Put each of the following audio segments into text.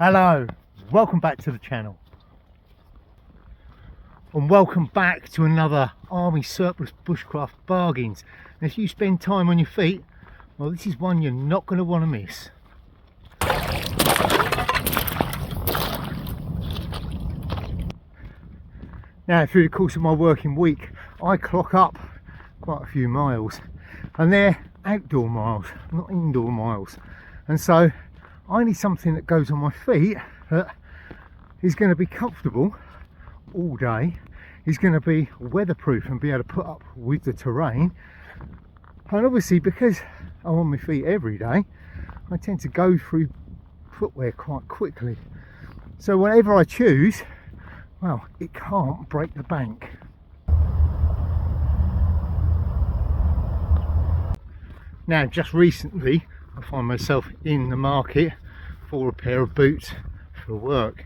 Hello, welcome back to the channel, and welcome back to another Army Surplus Bushcraft Bargains. And if you spend time on your feet, well, this is one you're not going to want to miss. Now, through the course of my working week, I clock up quite a few miles, and they're outdoor miles, not indoor miles. And so I need something that goes on my feet that is going to be comfortable all day, is going to be weatherproof and be able to put up with the terrain. And obviously, because I'm on my feet every day, I tend to go through footwear quite quickly. So whatever I choose, well, it can't break the bank. Now, just recently I find myself in the market for a pair of boots for work,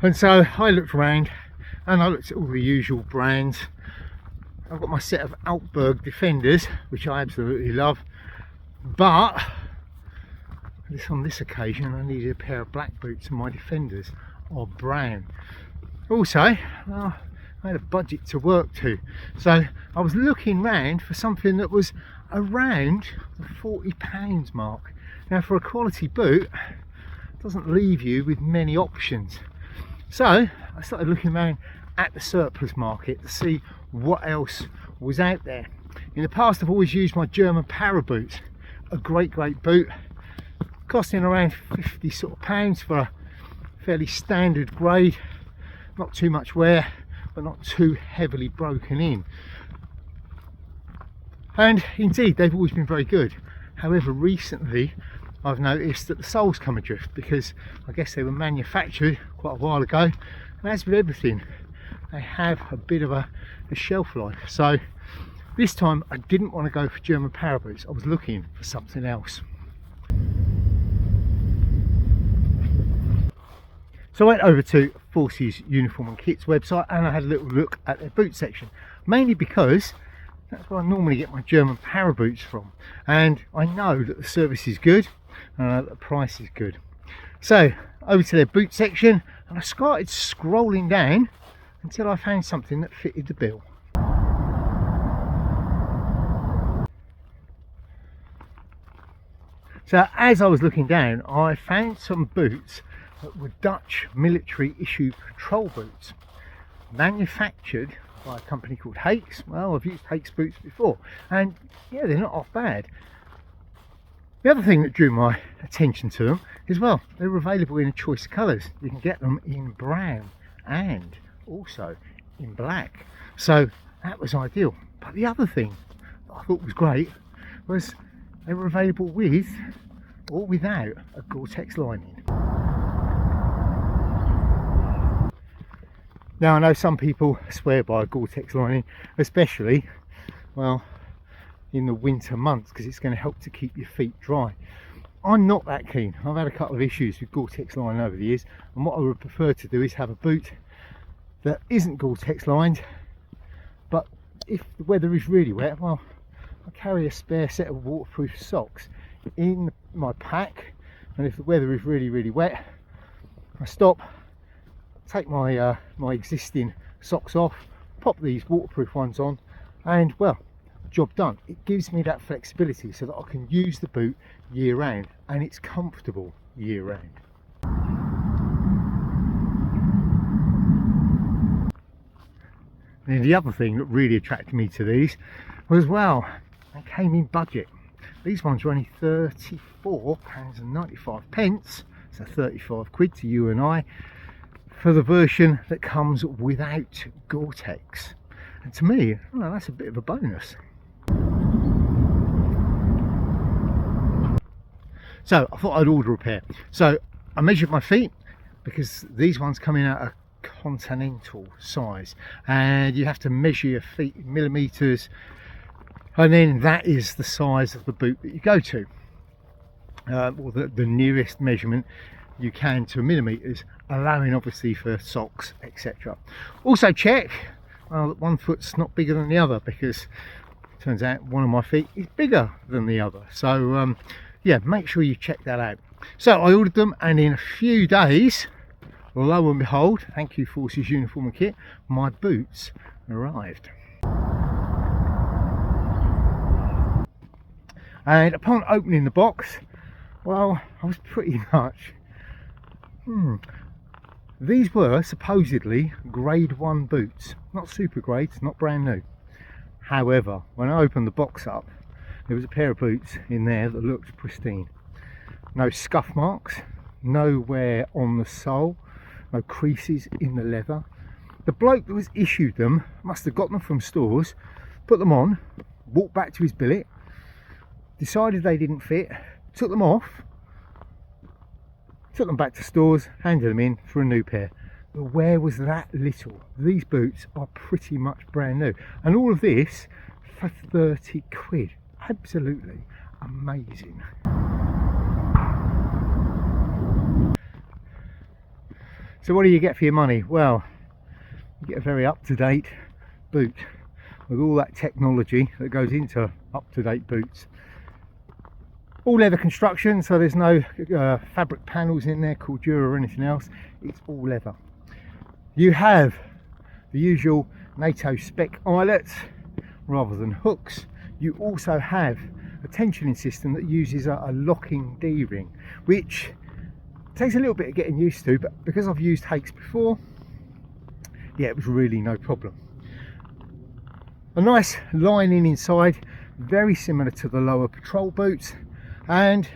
and so I looked around and I looked at all the usual brands. I've got my set of Altberg Defenders, which I absolutely love, but on this occasion I needed a pair of black boots, and my Defenders are brown. Also, well, I had a budget to work to, so I was looking round for something that was around the £40 mark. Now, for a quality boot, it doesn't leave you with many options. So I started looking around at the surplus market to see what else was out there. In the past, I've always used my German Para boots, a great boot, costing around £50 for a fairly standard grade, not too much wear, but not too heavily broken in. And indeed, they've always been very good. However, recently I've noticed that the soles come adrift, because I guess they were manufactured quite a while ago, and as with everything, they have a bit of a shelf life. So this time I didn't want to go for German Para boots, I was looking for something else. So I went over to Forces Uniform and Kits website and I had a little look at their boot section, mainly because that's where I normally get my German Para boots from, and I know that the service is good and I know that the price is good. So over to their boot section, and I started scrolling down until I found something that fitted the bill. So as I was looking down, I found some boots that were Dutch military issue patrol boots, manufactured by a company called HAIX. Well, I've used HAIX boots before, and yeah, they're not off bad. The other thing that drew my attention to them is, well, they're available in a choice of colours. You can get them in brown and also in black, so that was ideal. But the other thing that I thought was great was they were available with or without a Gore-Tex lining. Now, I know some people swear by a Gore-Tex lining, especially, well, in the winter months, because it's going to help to keep your feet dry. I'm not that keen. I've had a couple of issues with Gore-Tex lining over the years, and what I would prefer to do is have a boot that isn't Gore-Tex lined, but if the weather is really wet, well, I carry a spare set of waterproof socks in my pack, and if the weather is really wet, I stop, take my my existing socks off, pop these waterproof ones on, and well, job done. It gives me that flexibility so that I can use the boot year round, and it's comfortable year round. And the other thing that really attracted me to these was, well, they came in budget. These ones were only £34.95, so 35 quid to you and I, for the version that comes without Gore-Tex. And to me, well, that's a bit of a bonus. So I thought I'd order a pair. So I measured my feet, because these ones come in at a continental size, and you have to measure your feet in millimeters, and then that is the size of the boot that you go to, or the nearest measurement you can to millimeters, allowing obviously for socks, etc. Also check, well, that one foot's not bigger than the other, because it turns out one of my feet is bigger than the other. So yeah, make sure you check that out. So I ordered them, and in a few days, lo and behold, thank you Forces Uniform and Kit, my boots arrived. And upon opening the box, well, I was pretty much these were supposedly grade 1 boots, not super grades, not brand new. However, when I opened the box up, there was a pair of boots in there that looked pristine. No scuff marks, no wear on the sole, no creases in the leather. The bloke that was issued them must have got them from stores, put them on, walked back to his billet, decided they didn't fit, took them off, took them back to stores, handed them in for a new pair. The wear was that little. These boots are pretty much brand new, and all of this for 30 quid. Absolutely amazing. So what do you get for your money? Well, you get a very up-to-date boot with all that technology that goes into up-to-date boots. All leather construction, so there's no fabric panels in there, cordura or anything else. It's all leather. You have the usual NATO spec eyelets rather than hooks. You also have a tensioning system that uses a locking D-ring, which takes a little bit of getting used to, but because I've used HAIX before, yeah, it was really no problem. A nice lining inside, very similar to the lower patrol boots, and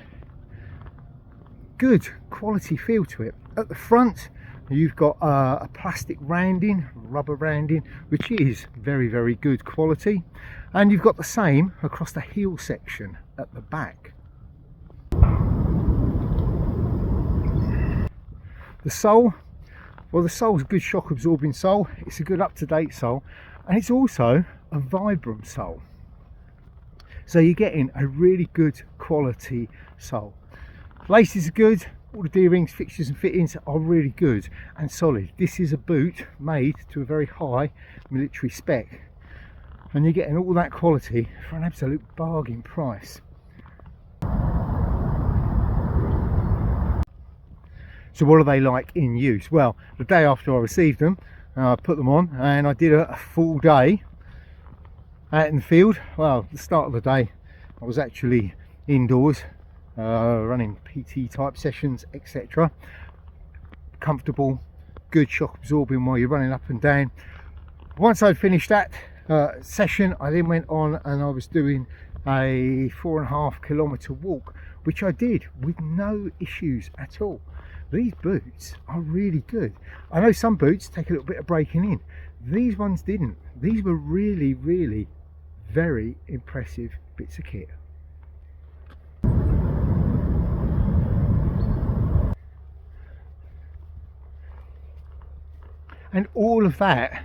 good quality feel to it. At the front you've got a plastic rounding, rubber rounding, which is very, very good quality, and you've got the same across the heel section at the back. The sole, well, the sole's a good shock absorbing sole, it's a good up-to-date sole, and it's also a Vibram sole. So you're getting a really good quality sole. Laces are good, all the D-rings, fixtures and fittings are really good and solid. This is a boot made to a very high military spec, and you're getting all that quality for an absolute bargain price. So what are they like in use? Well, the day after I received them, I put them on and I did a full day out in the field. Well, the start of the day I was actually indoors running PT type sessions, etc. Comfortable, good shock absorbing while you're running up and down. Once I'd finished that session, I then went on and I was doing a 4.5 kilometre walk, which I did with no issues at all. These boots are really good. I know some boots take a little bit of breaking in. These ones didn't. These were really, really very impressive bits of kit. And all of that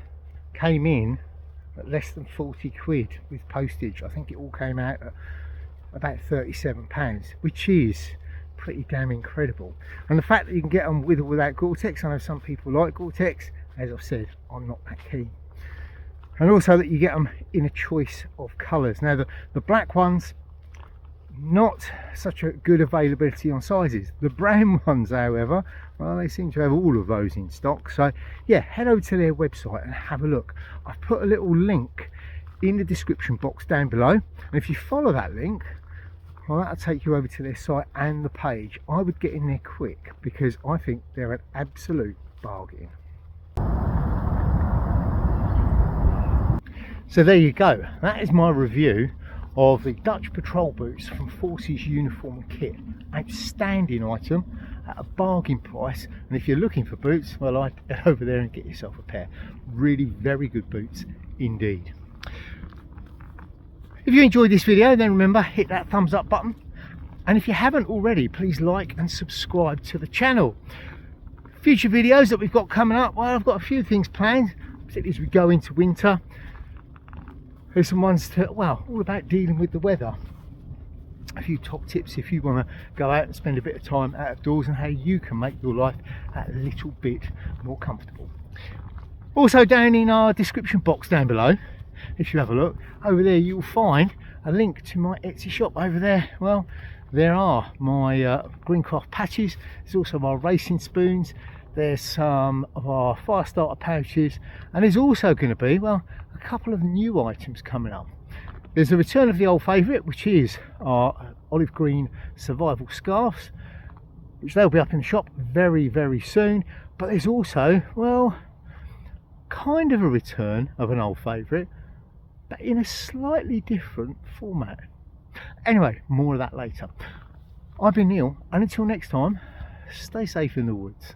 came in at less than 40 quid with postage. I think it all came out at about £37, which is pretty damn incredible. And the fact that you can get them with or without Gore-Tex, I know some people like Gore-Tex, as I've said, I'm not that keen. And also that you get them in a choice of colours. Now the black ones, not such a good availability on sizes. The brown ones, however, well, they seem to have all of those in stock. So yeah, head over to their website and have a look. I've put a little link in the description box down below, and if you follow that link, well, that'll take you over to their site and the page. I would get in there quick because I think they're an absolute bargain. So there you go, that is my review of the Dutch patrol boots from Forces Uniform and Kit. Outstanding item at a bargain price, and if you're looking for boots, well, I'd head over there and get yourself a pair. Really very good boots indeed. If you enjoyed this video, then remember, hit that thumbs up button, and if you haven't already, please like and subscribe to the channel. Future videos that we've got coming up, well, I've got a few things planned, particularly as we go into winter. There's some ones to, well, all about dealing with the weather. A few top tips if you want to go out and spend a bit of time outdoors, and how you can make your life a little bit more comfortable. Also, down in our description box down below, if you have a look over there, you'll find a link to my Etsy shop over there. Well, there are my Greencraft patches. There's also my racing spoons. There's some of our fire starter pouches, and there's also going to be, well, a couple of new items coming up. There's a return of the old favourite, which is our olive green survival scarves, which they'll be up in the shop very, very soon. But there's also, well, kind of a return of an old favourite, but in a slightly different format. Anyway, more of that later. I've been Neil, and until next time, stay safe in the woods.